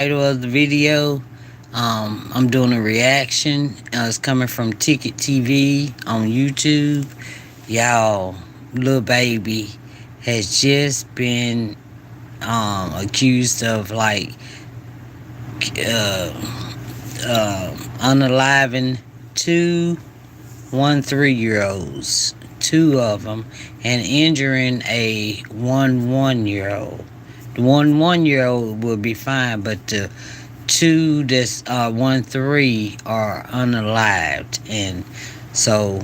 title of the video. I'm doing a reaction. It's coming from Tickettv on YouTube. Y'all, Lil Baby has just been accused of uh, unaliving two 1 3 year olds, two of them, and injuring a 1 1 year old. The 1 1 year old will be fine, but the two that's 1 3 are unalived. And so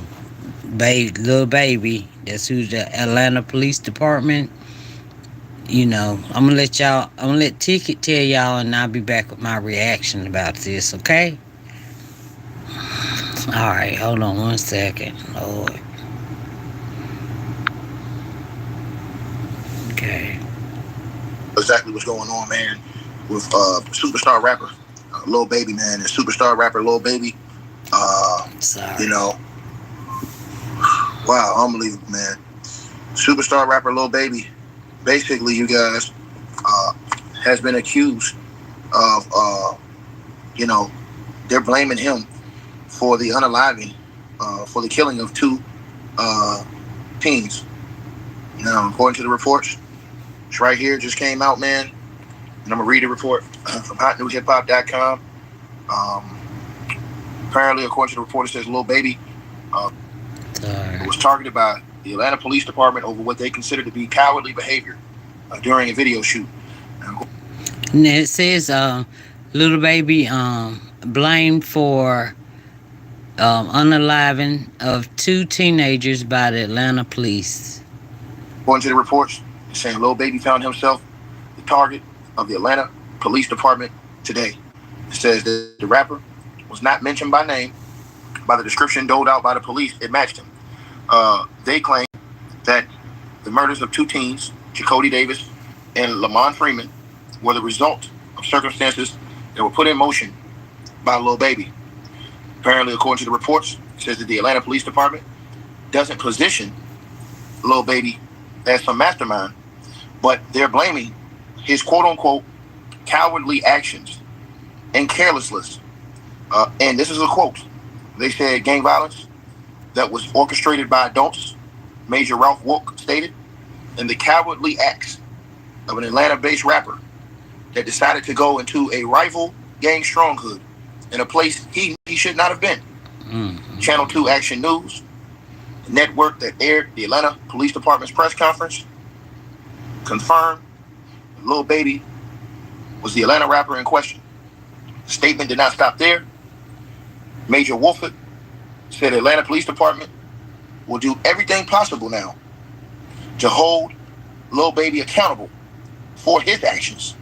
Lil Baby, that's who the Atlanta Police Department. I'm gonna let Ticket tell y'all, and I'll be back with my reaction about this. Okay. All right, hold on 1 second, Lord. Okay. Exactly what's going on, man, with superstar rapper Lil Baby, man, and superstar rapper Lil Baby. Sorry. Wow, unbelievable, man. Superstar rapper Lil Baby, basically, you guys, has been accused of, they're blaming him for the unaliving, for the killing of two teens. Now, according to the reports, it's right here, just came out, man. And I'm going to read the report from hotnewshiphop.com. Apparently, according to the report, it says Lil Baby was targeted by the Atlanta Police Department over what they consider to be cowardly behavior during a video shoot. And it says Lil Baby blamed for unaliving of two teenagers by the Atlanta police. According to the reports, it's saying Lil Baby found himself the target of the Atlanta Police Department today. It says that the rapper was not mentioned by name. By the description doled out by the police, it matched him. They claim that the murders of two teens, Tickettv Davis and Lamont Freeman, were the result of circumstances that were put in motion by Lil Baby. Apparently, according to the reports, it says that the Atlanta Police Department doesn't position Lil Baby as some mastermind, but they're blaming his quote-unquote cowardly actions and carelessness. And this is a quote. They said gang violence that was orchestrated by adults, Major Ralph Wook stated, and the cowardly acts of an Atlanta-based rapper that decided to go into a rival gang stronghold in a place he should not have been. Mm-hmm. Channel 2 Action News, the network that aired the Atlanta Police Department's press conference, confirmed Lil Baby was the Atlanta rapper in question. The statement did not stop there. Major Wolford said the Atlanta Police Department will do everything possible now to hold Lil Baby accountable for his actions.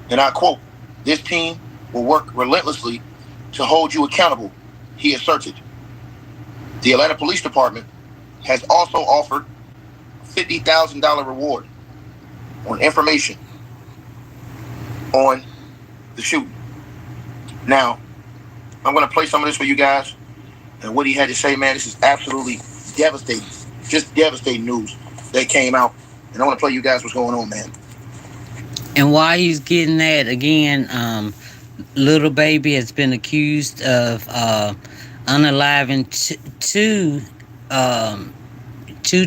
And I quote, "This team will work relentlessly to hold you accountable," he asserted. The Atlanta Police Department has also offered a $50,000 reward on information on the shooting. Now, I'm going to play some of this for you guys and what he had to say, man. This is absolutely devastating, just devastating news that came out. And I want to play you guys what's going on, man. And while he's getting that, again, Lil Baby has been accused of unaliving two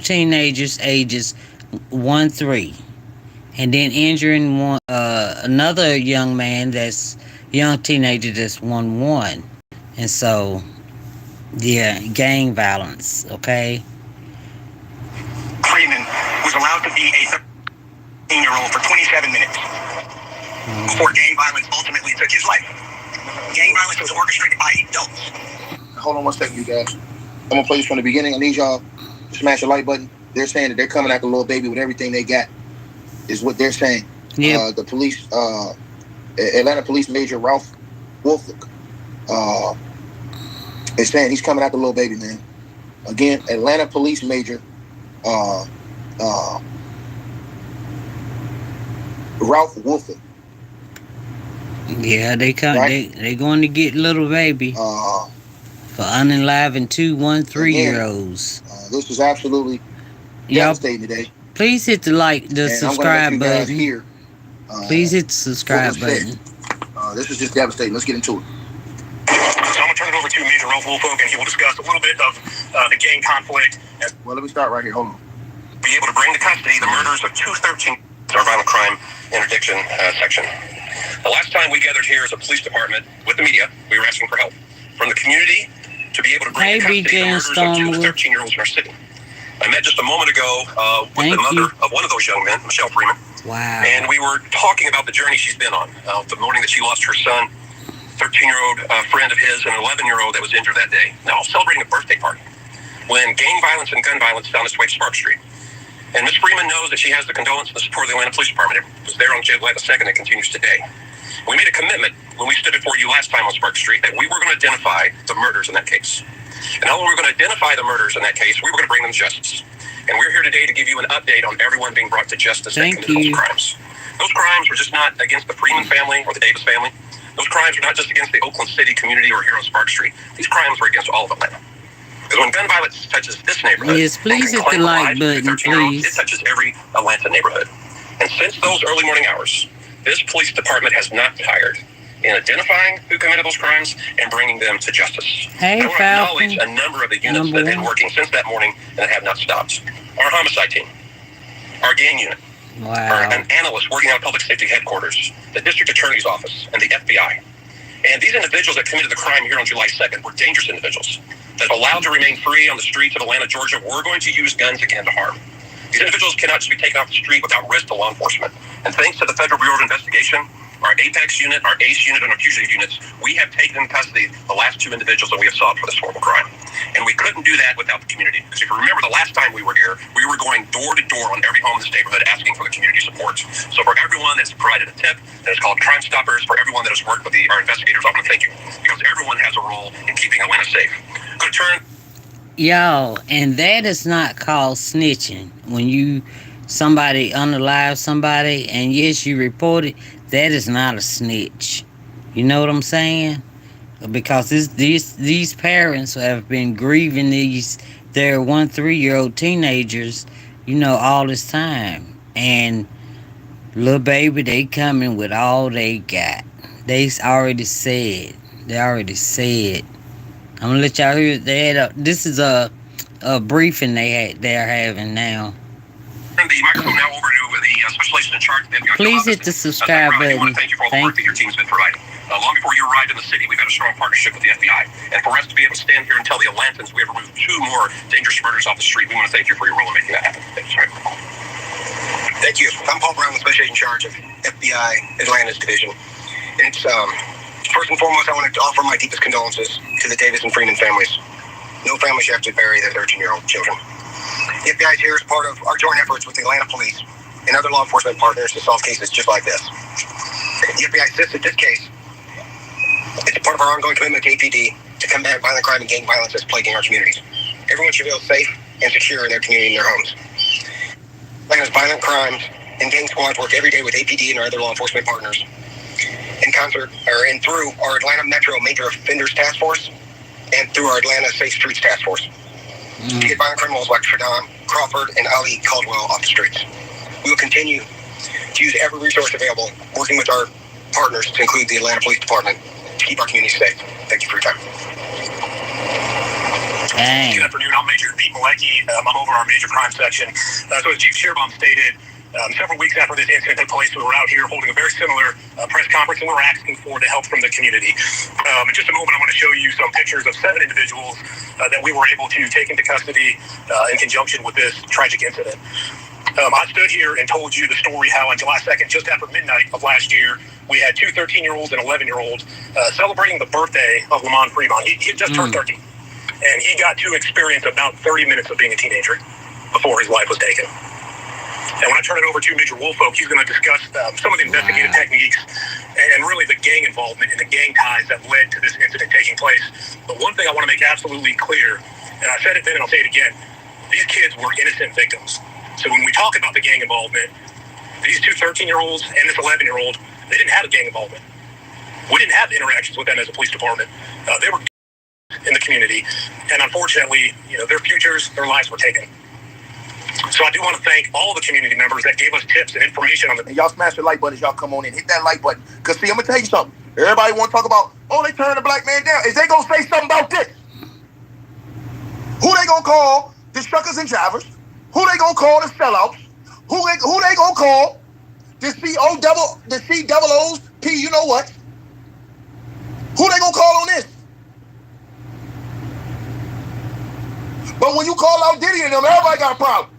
teenagers ages 1 3, and then injuring another young teenager that's 1 1. And so, yeah, gang violence. Okay. Freeman was allowed to be a 13-year-old for 27 minutes before gang violence ultimately took his life. Gang violence was orchestrated by adults. Hold on 1 second, you guys. I'm going to play this from the beginning. I need y'all to smash the like button. They're saying that they're coming after Lil Baby with everything they got, is what they're saying. Yep. The police, Atlanta Police Major Ralph Wook, is saying he's coming after Lil Baby, man. Again, Atlanta Police Major Ralph Wook. Yeah, they going to get Lil Baby for unaliving two 1 3 year olds. This is absolutely devastating today. Please hit the subscribe button. Please hit the subscribe button. This is just devastating. Let's get into it. So I'm going to turn it over to Major Ralph Woolfolk, and he will discuss a little bit of the gang conflict. Well, let me start right here. Hold on. Be able to bring to custody the murders of 213, our violent crime interdiction section. The last time we gathered here as a police department with the media, we were asking for help from the community to be able to bring to custody the murders of 2 13-year-olds in our city. I met just a moment ago with the mother of one of those young men, Michelle Freeman. Wow. And we were talking about the journey she's been on. The morning that she lost her son, 13-year-old friend of his, and an 11-year-old that was injured that day. Now, celebrating a birthday party when gang violence and gun violence found its way to Spark Street. And Ms. Freeman knows that she has the condolence and the support of the Atlanta Police Department. It was there on July the 2nd and continues today. We made a commitment when we stood before you last time on Spark Street that we were going to identify the murders in that case. And not only were we going to identify the murders in that case, we were going to bring them to justice. And we're here today to give you an update on everyone being brought to justice that committed those crimes. Those crimes were just not against the Freeman family or the Davis family. Those crimes were not just against the Oakland City community or here on Spark Street. These crimes were against all of Atlanta. Because when gun violence touches this neighborhood, yes, please hit the like button, please. It touches every Atlanta neighborhood. And since those early morning hours, this police department has not tired in identifying who committed those crimes and bringing them to justice. Hey, I want to acknowledge a number of the units that have been working since that morning and have not stopped. Our homicide team, our gang unit, an analyst working out of public safety headquarters, the district attorney's office, and the FBI. And these individuals that committed the crime here on July 2nd were dangerous individuals that, allowed to remain free on the streets of Atlanta, Georgia, were going to use guns again to harm. These individuals cannot just be taken off the street without risk to law enforcement. And thanks to the Federal Bureau of Investigation, our Apex unit, our ACE unit, and our fugitive units, we have taken in custody the last 2 individuals that we have sought for this horrible crime. And we couldn't do that without the community. Because if you remember the last time we were here, we were going door to door on every home in this neighborhood asking for the community support. So for everyone that's provided a tip, that is called Crime Stoppers, for everyone that has worked with our investigators, I want to thank you. Because everyone has a role in keeping Atlanta safe. Go turn. Y'all, and that is not called snitching. When you somebody unalive somebody and yes, you report it, that is not a snitch. You know what I'm saying? Because these parents have been grieving their 1 3-year-old teenagers, all this time. And Lil Baby, they coming with all they got. They already said. I'm gonna let y'all hear. This is a briefing they're having now. Turn the microphone now over to the special agent in charge. Please hit the subscribe button. I want to thank you for all the work that your team's been providing. Long before you arrived in the city, we've had a strong partnership with the FBI. And for us to be able to stand here and tell the Atlantans we have removed 2 more dangerous murders off the street, we want to thank you for your role in making that happen. Thanks, right? Thank you. I'm Paul Brown, the special agent in charge of FBI Atlanta's division. It's first and foremost, I want to offer my deepest condolences to the Davis and Freeman families. No family should have to bury their 13-year-old children. The FBI is here as part of our joint efforts with the Atlanta Police and other law enforcement partners to solve cases just like this. The FBI assists in this case. It's a part of our ongoing commitment to APD to combat violent crime and gang violence that's plaguing our communities. Everyone should feel safe and secure in their community and their homes. Atlanta's violent crimes and gang squads work every day with APD and our other law enforcement partners in concert, and through our Atlanta Metro Major Offenders Task Force and through our Atlanta Safe Streets Task Force to get violent criminals like Shadam, Crawford, and Ali Caldwell off the streets. We will continue to use every resource available, working with our partners to include the Atlanta Police Department to keep our community safe. Thank you for your time. Good afternoon. I'm Major Pete Malecki. I'm over our major crime section. So as Chief Shearbaum stated, several weeks after this incident took place, we were out here holding a very similar press conference, and we were asking for the help from the community. In just a moment, I want to show you some pictures of 7 individuals that we were able to take into custody in conjunction with this tragic incident. I stood here and told you the story how on July 2nd, just after midnight of last year, we had 2 13-year-olds and 11-year-olds celebrating the birthday of Lamont Fremont. He had just turned 13, and he got to experience about 30 minutes of being a teenager before his life was taken. And when I turn it over to Major Woolfolk, he's going to discuss some of the investigative techniques and really the gang involvement and the gang ties that led to this incident taking place. But one thing I want to make absolutely clear, and I said it then and I'll say it again, these kids were innocent victims. So when we talk about the gang involvement, these 2 13-year-olds and this 11-year-old, they didn't have a gang involvement. We didn't have interactions with them as a police department. They were in the community, and unfortunately, their futures, their lives were taken. So I do want to thank all the community members that gave us tips and information on the... And y'all smash the like button as y'all come on in. Hit that like button. Because, see, I'm going to tell you something. Everybody want to talk about, oh, they turned a black man down. Is they going to say something about this? Who they going to call the truckers and drivers? Who they going to call the sellouts? Who they going to call the C-double-O's, P, you know what? Who they going to call on this? But when you call out Diddy and them, everybody got a problem.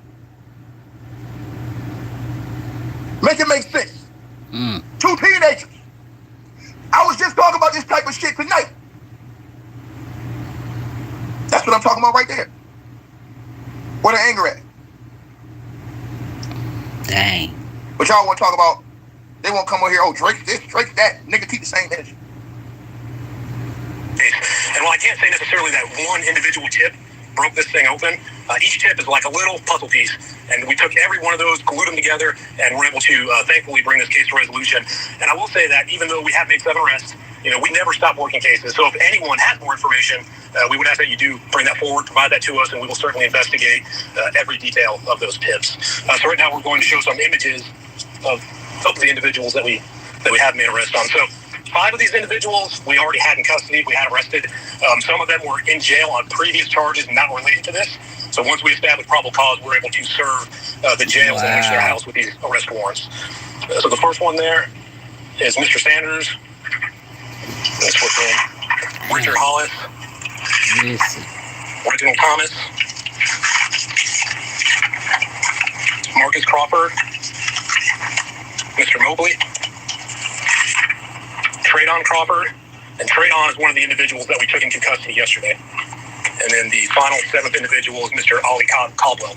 Make it make sense. Two teenagers. I was just talking about this type of shit tonight. That's what I'm talking about right there. Where the anger at? Dang. But y'all want to talk about, they won't come over here, oh, Drake this, Drake that. Nigga, keep the same energy. And while I can't say necessarily that one individual tip broke this thing open, each tip is like a little puzzle piece. And we took every one of those, glued them together, and we're able to thankfully bring this case to resolution. And I will say that even though we have made 7 arrests, you know, we never stop working cases. So if anyone has more information, we would ask that you do bring that forward, provide that to us, and we will certainly investigate every detail of those tips. So right now we're going to show some images of the individuals that we have made arrests on. So 5 of these individuals we already had in custody. We had arrested. Some of them were in jail on previous charges not related to this. So once we establish probable cause, we're able to serve the jails and their house with these arrest warrants. So the first one there is Mr. Sanders. That's what's in. Richard Hollis. Yes. Reginald Thomas. Marcus Crawford. Mr. Mobley. Traydon Crawford. And Traydon is one of the individuals that we took into custody yesterday. And then the final 7th individual is Mr. Ollie Caldwell.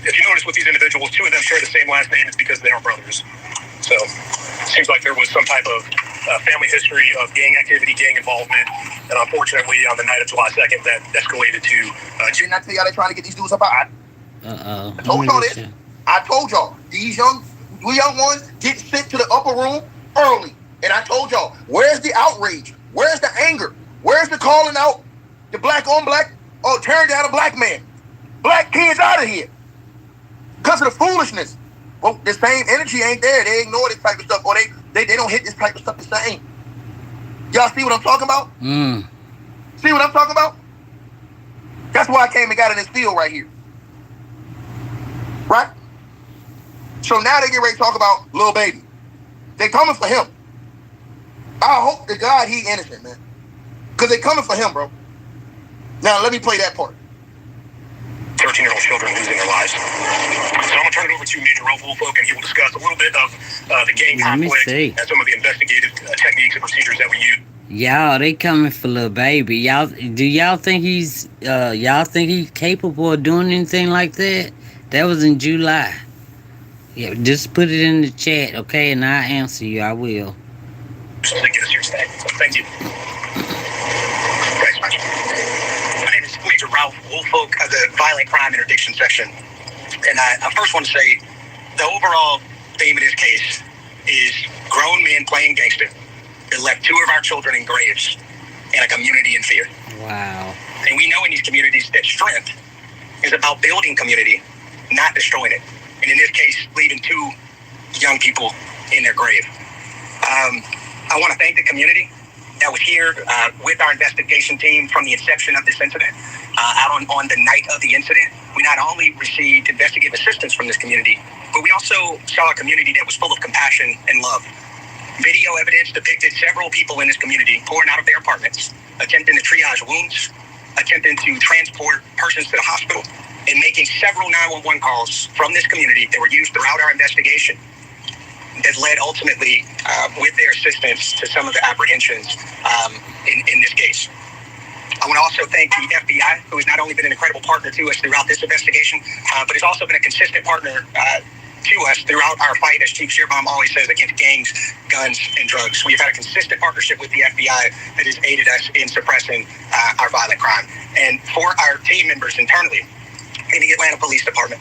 If you notice with these individuals, 2 of them share the same last name. It's because they are brothers. So it seems like there was some type of family history of gang activity, gang involvement. And unfortunately, on the night of July 2nd, that escalated to... Didn't I tell y'all they trying to get these dudes up out? Uh-oh. I told y'all this. I told y'all. These young ones get sent to the upper room early. And I told y'all, where's the outrage? Where's the anger? Where's the calling out the black on black? Oh, turn down a black man. Black kids out of here. Because of the foolishness. Well, the same energy ain't there. They ignore this type of stuff. Or they don't hit this type of stuff the same. Y'all see what I'm talking about? See what I'm talking about? That's why I came and got in this field right here. Right? So now they get ready to talk about Lil Baby. They coming for him. I hope to God he innocent, man. Because they coming for him, bro. Now, let me play that part. 13-year-old children losing their lives. So I'm going to turn it over to Major Ralph Woolfolk, and he will discuss a little bit of the gang conflict and some of the investigative techniques and procedures that we use. Y'all, they coming for Lil Baby. Y'all think he's capable of doing anything like that? That was in July. Yeah, just put it in the chat, okay? And I'll answer you. I will. To get us here today. So thank you. Thanks much. My name is Major Ralph Woolfolk of the Violent Crime Interdiction Section. And I first want to say the overall theme of this case is grown men playing gangster that left 2 of our children in graves and a community in fear. Wow. And we know in these communities that strength is about building community, not destroying it. And in this case, leaving 2 young people in their grave. I want to thank the community that was here with our investigation team from the inception of this incident. Out on the night of the incident, we not only received investigative assistance from this community, but we also saw a community that was full of compassion and love. Video evidence depicted several people in this community pouring out of their apartments, attempting to triage wounds, attempting to transport persons to the hospital, and making several 911 calls from this community that were used throughout our investigation that led ultimately, with their assistance, to some of the apprehensions in this case. I want to also thank the FBI, who has not only been an incredible partner to us throughout this investigation, but has also been a consistent partner to us throughout our fight, as Chief Shearbaum always says, against gangs, guns, and drugs. We have had a consistent partnership with the FBI that has aided us in suppressing our violent crime. And for our team members internally in the Atlanta Police Department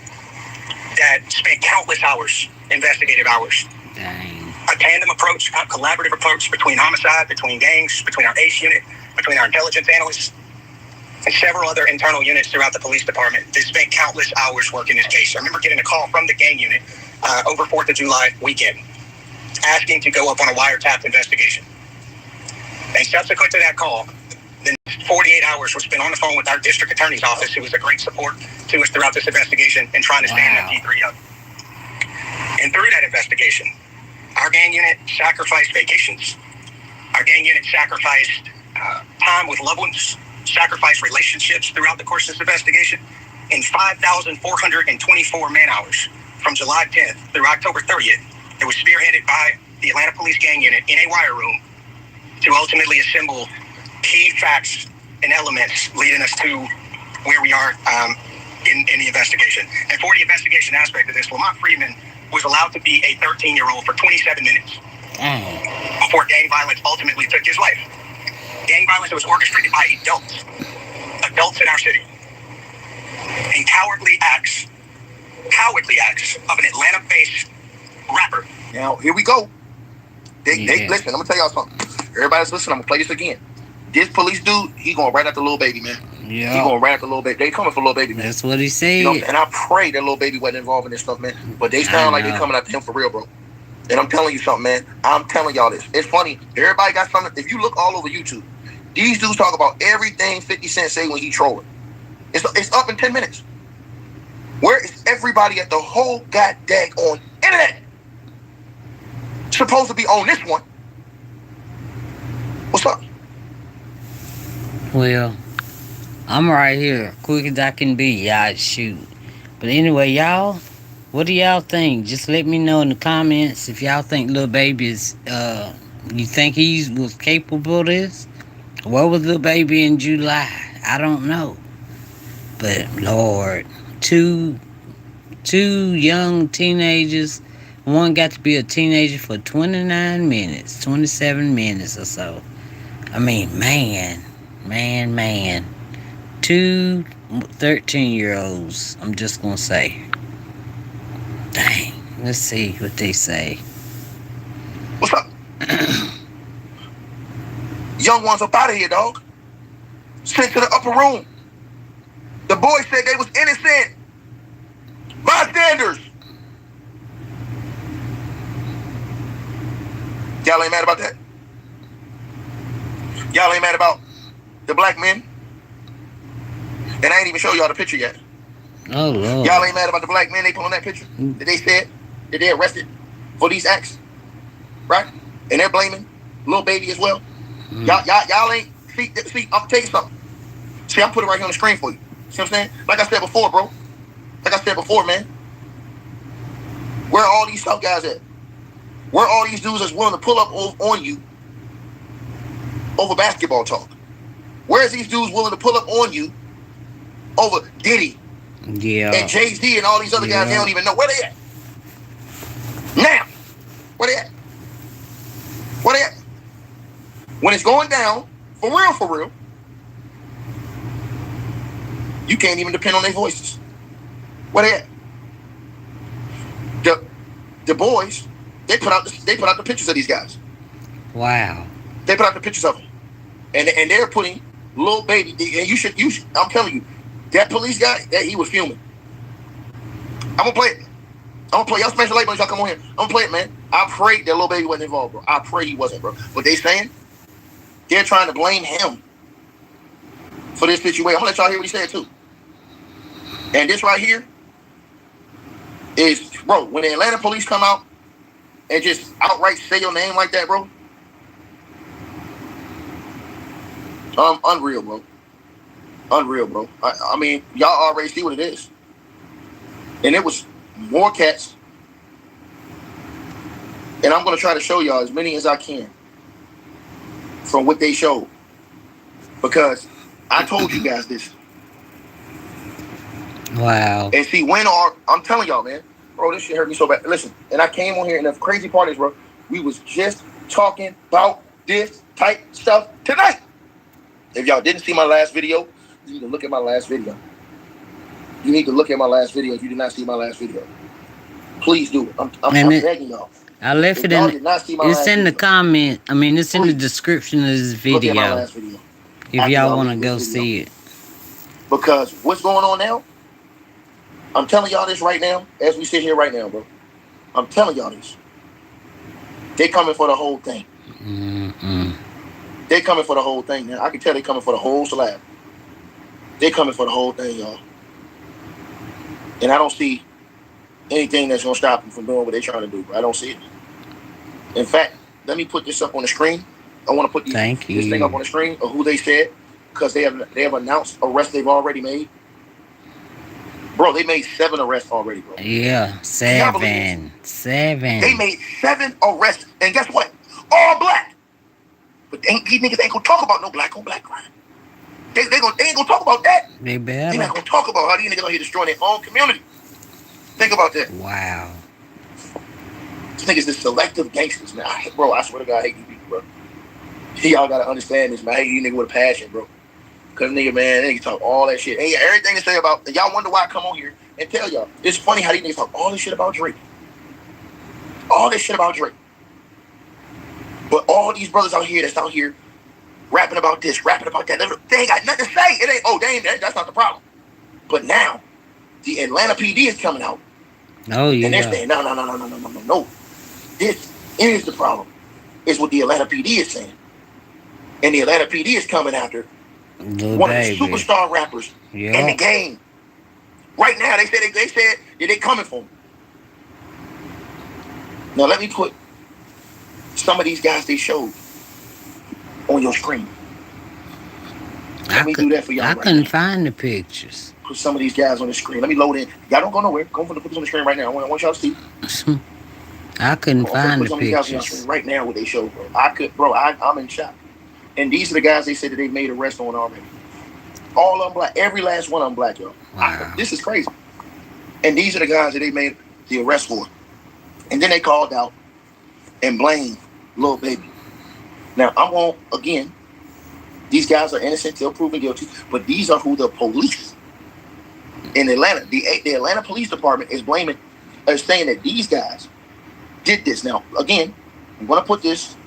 that spent countless hours, investigative hours, Dang. a tandem approach, a collaborative approach between homicide, between gangs, between our ACE unit, between our intelligence analysts, and several other internal units throughout the police department that spent countless hours working this case. I remember getting a call from the gang unit over 4th of July weekend asking to go up on a wiretap investigation. And subsequent to that call, then 48 hours was spent on the phone with our district attorney's office, who was a great support to us throughout this investigation and trying to stand that T3 up. And through that investigation, our gang unit sacrificed vacations. Our gang unit sacrificed time with loved ones, sacrificed relationships throughout the course of this investigation. In 5,424 man-hours from July 10th through October 30th, it was spearheaded by the Atlanta Police Gang Unit in a wire room to ultimately assemble key facts and elements leading us to where we are in the investigation. And for the investigation aspect of this, Lamont Freeman was allowed to be a 13-year-old for 27 minutes before gang violence ultimately took his life. Gang violence was orchestrated by adults in our city. And cowardly acts of an Atlanta-based rapper. Now, here we go. They listen, I'm going to tell y'all something. Everybody's listening, I'm going to play this again. This police dude, he going right after Lil Baby, man. Yeah. He going right after Lil Baby. They coming for Lil Baby, man. That's what he said. You know, and I pray that Lil Baby wasn't involved in this stuff, man. But they sound like they coming after him for real, bro. And I'm telling you something, man. I'm telling y'all this. It's funny. Everybody got something. If you look all over YouTube, these dudes talk about everything 50 Cent say when he trolling. It's up in 10 minutes. Where is everybody at the whole goddamn on internet? Supposed to be on this one. What's up? Well, I'm right here, quick as I can be. Y'all shoot. But anyway, y'all, what do y'all think? Just let me know in the comments if y'all think Lil Baby is, you think he was capable of this? What was Lil Baby in July? I don't know. But, Lord, two young teenagers. One got to be a teenager for 29 minutes, 27 minutes or so. I mean, man. Two 13-year-olds, I'm just going to say. Dang, let's see what they say. What's up? Young ones up out of here, dog. Sent to the upper room. The boys said they was innocent. Bystanders. Y'all ain't mad about that? Y'all ain't mad about the black men? And I ain't even show y'all the picture yet. Oh, Lord. Y'all ain't mad about the black men they put on that picture? That they said that they arrested for these acts? Right? And they're blaming Lil Baby as well. Y'all ain't... See, I'm tell you something. See, I'm putting it right here on the screen for you. See what I'm saying? Like I said before, bro. Like I said before, man. Where are all these tough guys at? Where are all these dudes that's willing to pull up on you over basketball talk? Where's these dudes willing to pull up on you over Diddy and Jay-Z and all these other guys they don't even know? Where they at? Now, where they at? Where they at? When it's going down, for real, you can't even depend on their voices. Where they at? The boys, they put out the pictures of these guys. Wow. They put out the pictures of them. And they're putting Lil Baby, and you should, I'm telling you, that police guy, that he was fuming. I'm gonna play it. Y'all smash the like button, y'all come on here. I'm gonna play it, man. I pray that Lil Baby wasn't involved, bro. I pray he wasn't, bro. But they saying they're trying to blame him for this situation. I'm gonna let y'all hear what he said too. And this right here is, bro, when the Atlanta police come out and just outright say your name like that, bro. Unreal, bro. Unreal, bro. I mean, y'all already see what it is. And it was more cats. And I'm going to try to show y'all as many as I can from what they showed. Because I told you guys this. Wow. And see, I'm telling y'all, man. Bro, this shit hurt me so bad. Listen, and I came on here, and the crazy part is, bro, we was just talking about this type stuff tonight. If y'all didn't see my last video, you need to look at my last video. You need to look at my last video if you did not see my last video. Please do. I'm begging y'all. I left it in. It's in the comment. I mean, it's in the description of this video. Look at my last video. If y'all want to go see it. Because what's going on now? I'm telling y'all this right now, as we sit here right now, bro. I'm telling y'all this. They coming for the whole thing. Mm-mm. They coming for the whole thing, man. I can tell they coming for the whole slab. They coming for the whole thing, y'all. And I don't see anything that's gonna stop them from doing what they're trying to do. Bro. I don't see it. In fact, let me put this up on the screen. I want to put this thing up on the screen of who they said, because they have announced arrests they've already made. Bro, they made 7 arrests already, bro. Yeah, 7. 7. They made 7 arrests, and guess what? All black. But these niggas ain't gonna talk about no black on black crime. They ain't gonna talk about that. They better. They not gonna talk about how these niggas out here destroying their own community. Think about that. Wow. These niggas is selective gangsters, man. Bro, I swear to God, I hate these people, bro. Y'all gotta understand this, man. I hate these niggas with a passion, bro. Cause nigga, man, they can talk all that shit. Ain't everything to say about. And y'all wonder why I come on here and tell y'all. It's funny how these niggas talk all this shit about Drake. All this shit about Drake. But all these brothers out here that's out here rapping about this, rapping about that, they ain't got nothing to say. It ain't. That's not the problem. But now, the Atlanta PD is coming out. Oh yeah. And they're saying, no. This is the problem. Is what the Atlanta PD is saying. And the Atlanta PD is coming after Lil one Baby. of the superstar rappers in the game. Right now, they said that they coming for him. Now let me put some of these guys they showed on your screen. Let me do that for y'all. I couldn't find the pictures. Put some of these guys on the screen. Let me load in. Y'all don't go nowhere. Go for the put this on the screen right now. I want y'all to see. I couldn't find the pictures. Right now, what they showed, bro. I'm in shock. And these are the guys they said that they made arrests on already. All of them black. Every last one of them black, y'all. Wow. This is crazy. And these are the guys that they made the arrest for. And then they called out and blamed Lil Baby. Now, I'm going, again, these guys are innocent till proven guilty, but these are who the police in Atlanta, the Atlanta Police Department is saying that these guys did this. Now, again, I'm going to put this.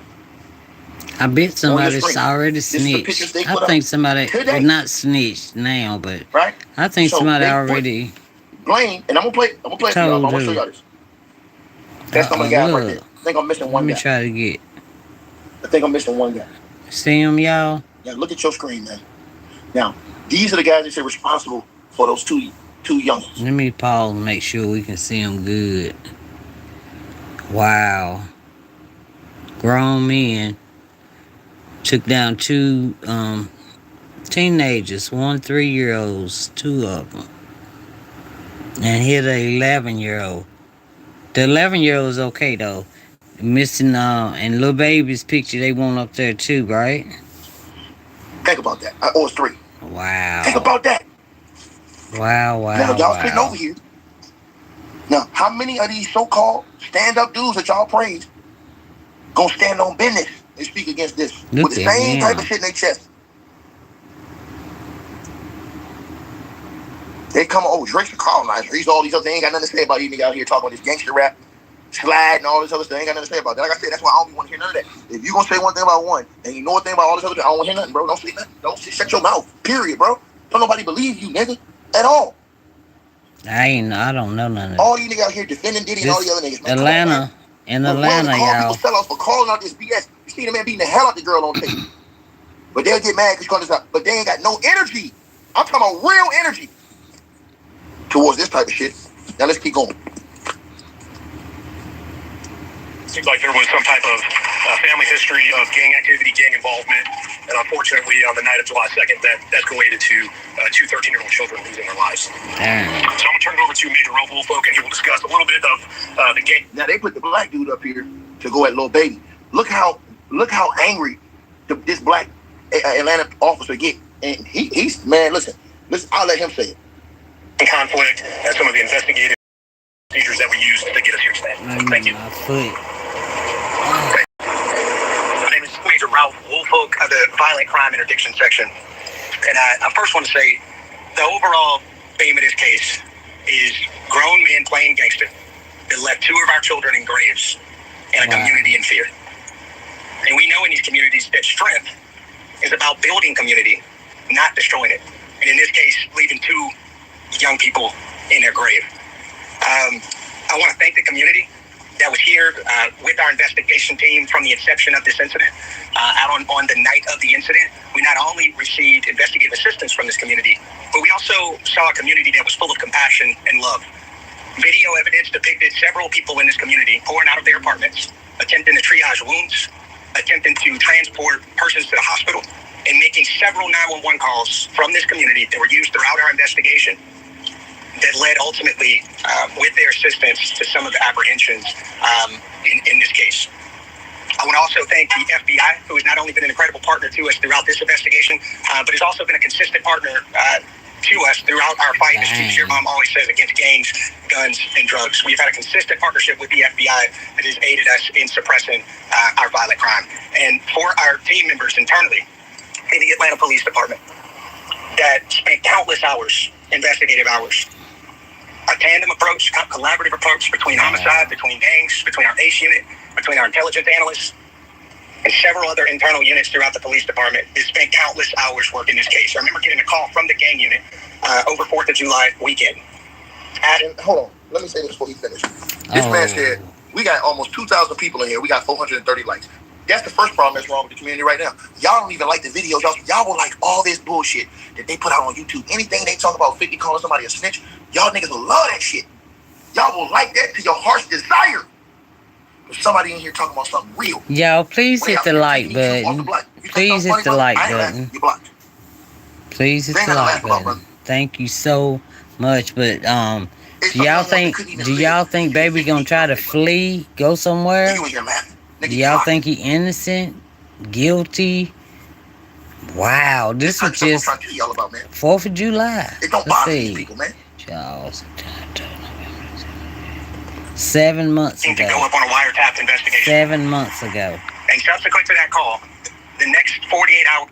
I bet somebody's already snitched. I think somebody would not snitch now, but right? I think somebody already blame. And I'm gonna play it for y'all. I'm gonna show y'all this. That's some of the guys right there. I think I'm missing one guy. Let me try to get. I think I'm missing one guy. See him, y'all? Yeah, look at your screen, man. Now, these are the guys that say responsible for those two youngins. Let me pause and make sure we can see them good. Wow. Grown men took down 2 teenagers, 1 3-year-olds, 2 of them, and hit a 11-year-old. The 11-year-old is okay though. Missing and Lil Baby's picture they want up there too, right? Think about that. It's 3. Wow. Think about that. Wow. Now y'all sitting over here. Now, how many of these so-called stand-up dudes that y'all praise gonna stand on business and speak against this with the same type of shit in their chest? They come, Drake's a colonizer. He's all these other things. They ain't got nothing to say about these niggas out here talking about this gangster rap, slide, and all this other stuff. They ain't got nothing to say about that. Like I said, that's why I don't want to hear none of that. If you gonna say one thing about one and you know one thing about all this other stuff, I don't want to hear nothing, bro. Don't say nothing. Don't shut your mouth. Period, bro. Don't nobody believe you, nigga, at all. I don't know none of that. All you niggas out here defending Diddy and all the other niggas. Man, Atlanta, y'all. People sellouts for calling out this BS. You see the man beating the hell out the girl on tape. But they'll get mad because but they ain't got no energy. I'm talking about real energy towards this type of shit. Now let's keep going. Seems like there was some type of family history of gang activity, gang involvement, and unfortunately, on the night of July 2nd, that escalated to 2 13-year-old children losing their lives. Damn. So I'm going to turn it over to Major Woolfolk, and he will discuss a little bit of the gang. Now they put the black dude up here to go at Lil Baby. Look how angry this black Atlanta officer get, and he's man. Listen. I'll let him say it. Conflict and some of the investigative procedures that we use to get us here today. Thank you. My name is Major Ralph Woolfolk of the Violent Crime Interdiction Section. And I first want to say the overall theme of this case is grown men playing gangster that left 2 of our children in graves in a community in fear. And we know in these communities that strength is about building community, not destroying it. and in this case, leaving 2 young people in their grave. I want to thank the community that was here with our investigation team from the inception of this incident. Out on the night of the incident, we not only received investigative assistance from this community, but we also saw a community that was full of compassion and love. Video evidence depicted several people in this community pouring out of their apartments, attempting to triage wounds, attempting to transport persons to the hospital, and making several 911 calls from this community that were used throughout our investigation that led ultimately, with their assistance, to some of the apprehensions in this case. I want to also thank the FBI, who has not only been an incredible partner to us throughout this investigation, but has also been a consistent partner to us throughout our fight, as Chief Your Mom always says, against gangs, guns, and drugs. We've had a consistent partnership with the FBI that has aided us in suppressing our violent crime. And for our team members internally in the Atlanta Police Department that spent countless hours, investigative hours, a tandem approach, a collaborative approach between homicide, between gangs, between our ACE unit, between our intelligence analysts, and several other internal units throughout the police department, has spent countless hours working this case. I remember getting a call from the gang unit over 4th of July weekend. And hold on, let me say this before he finishes. This man said, we got almost 2,000 people in here. We got 430 likes. That's the first problem that's wrong with the community right now. Y'all don't even like the videos. Y'all will like all this bullshit that they put out on YouTube. Anything they talk about 50 calling somebody a snitch, y'all niggas will love that shit. Y'all will like that to your heart's desire. There's somebody in here talking about something real. Y'all, please hit the like button. Please hit the like button. Please hit the like button. Thank you so much. But do y'all think Baby gonna try to flee, go somewhere? Do y'all think he innocent, guilty? Wow, this is just 4th of July. Let's see. Charles. 7 months ago. To go up on a wiretapped investigation. 7 months ago. And subsequent to that call, the next 48 hours.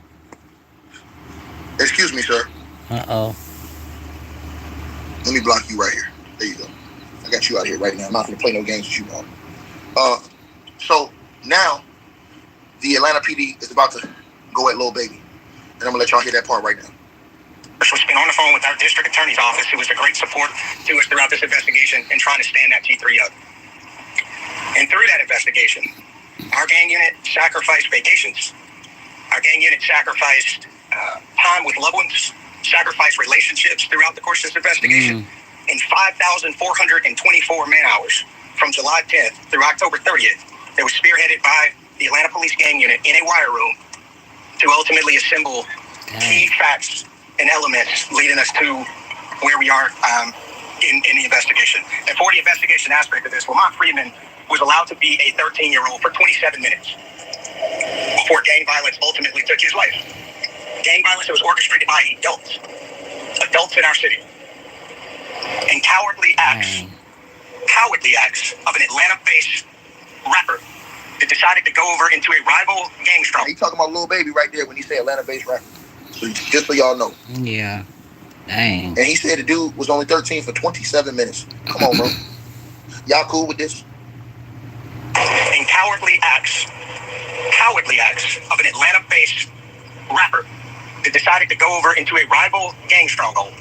Excuse me, sir. Uh-oh. Let me block you right here. There you go. I got you out here right now. I'm not going to play no games with you, man. So now the Atlanta PD is about to go at Lil Baby. And I'm going to let y'all hear that part right now. We've been on the phone with our district attorney's office, who was a great support to us throughout this investigation and trying to stand that T3 up. And through that investigation, our gang unit sacrificed vacations. Our gang unit sacrificed time with loved ones, sacrificed relationships throughout the course of this investigation. And 5,424 man-hours from July 10th through October 30th that was spearheaded by the Atlanta Police Gang Unit in a wire room to ultimately assemble key facts and elements leading us to where we are in the investigation. And for the investigation aspect of this, Lamont Freeman was allowed to be a 13-year-old for 27 minutes before gang violence ultimately took his life. Gang violence that was orchestrated by adults in our city. And cowardly acts of an Atlanta-based rapper that decided to go over into a rival gang stronghold. He talking about Lil Baby right there when he said Atlanta-based rapper. So just so y'all know. Yeah. Dang. And he said the dude was only 13 for 27 minutes. Come on, bro. Y'all cool with this? And cowardly acts of an Atlanta-based rapper that decided to go over into a rival gang stronghold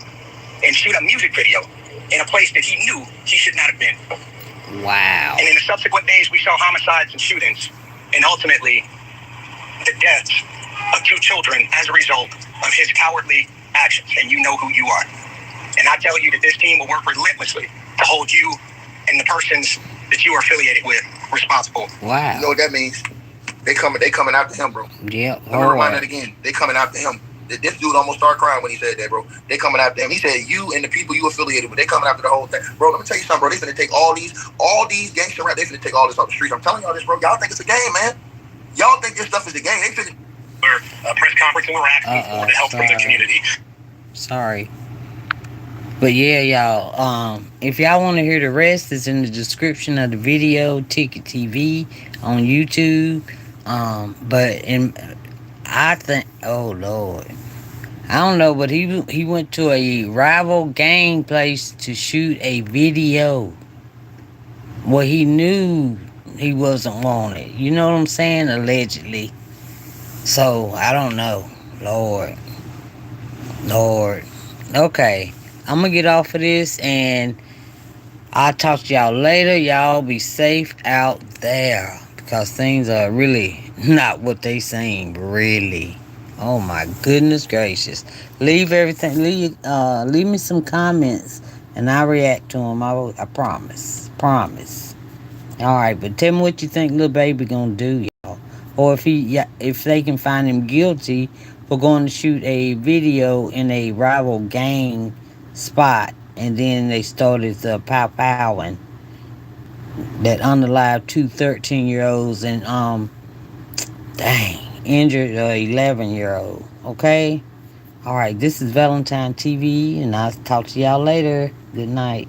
and shoot a music video in a place that he knew he should not have been. Wow. And in the subsequent days, we saw homicides and shootings, and ultimately the deaths of 2 children as a result of his cowardly actions. And you know who you are. And I tell you that this team will work relentlessly to hold you and the persons that you are affiliated with responsible. Wow. You know what that means? They coming after him, bro. Yeah. Let me remind that again. They coming after him. This dude almost started crying when he said that, bro. They coming after him. He said you and the people you affiliated with, they coming after the whole thing. Bro, let me tell you something, bro. They finna take all these gangster rap, they finna take all this off the streets. I'm telling y'all this, bro. Y'all think it's a game, man. Y'all think this stuff is a game. They finna... A press conference and we're asking for the help from the community. Sorry. But yeah, y'all, if y'all want to hear the rest, it's in the description of the video, Tickettv on YouTube. I think, oh Lord, I don't know, but he went to a rival gang place to shoot a video. Well, he knew he wasn't wanted. You know what I'm saying? Allegedly. So I don't know, Lord. Lord. Okay. I'm gonna get off of this and I'll talk to y'all later. Y'all be safe out there. Because things are really not what they seem, really. Oh my goodness gracious. Leave everything, leave me some comments and I'll react to them. I promise. Promise. Alright, but tell me what you think Lil Baby gonna do, y'all. Or if they can find him guilty for going to shoot a video in a rival gang spot and then they started powing that unalived two 13-year-olds and dang, injured a 11-year-old. Okay? Alright, this is Valentine TV and I'll talk to y'all later. Good night.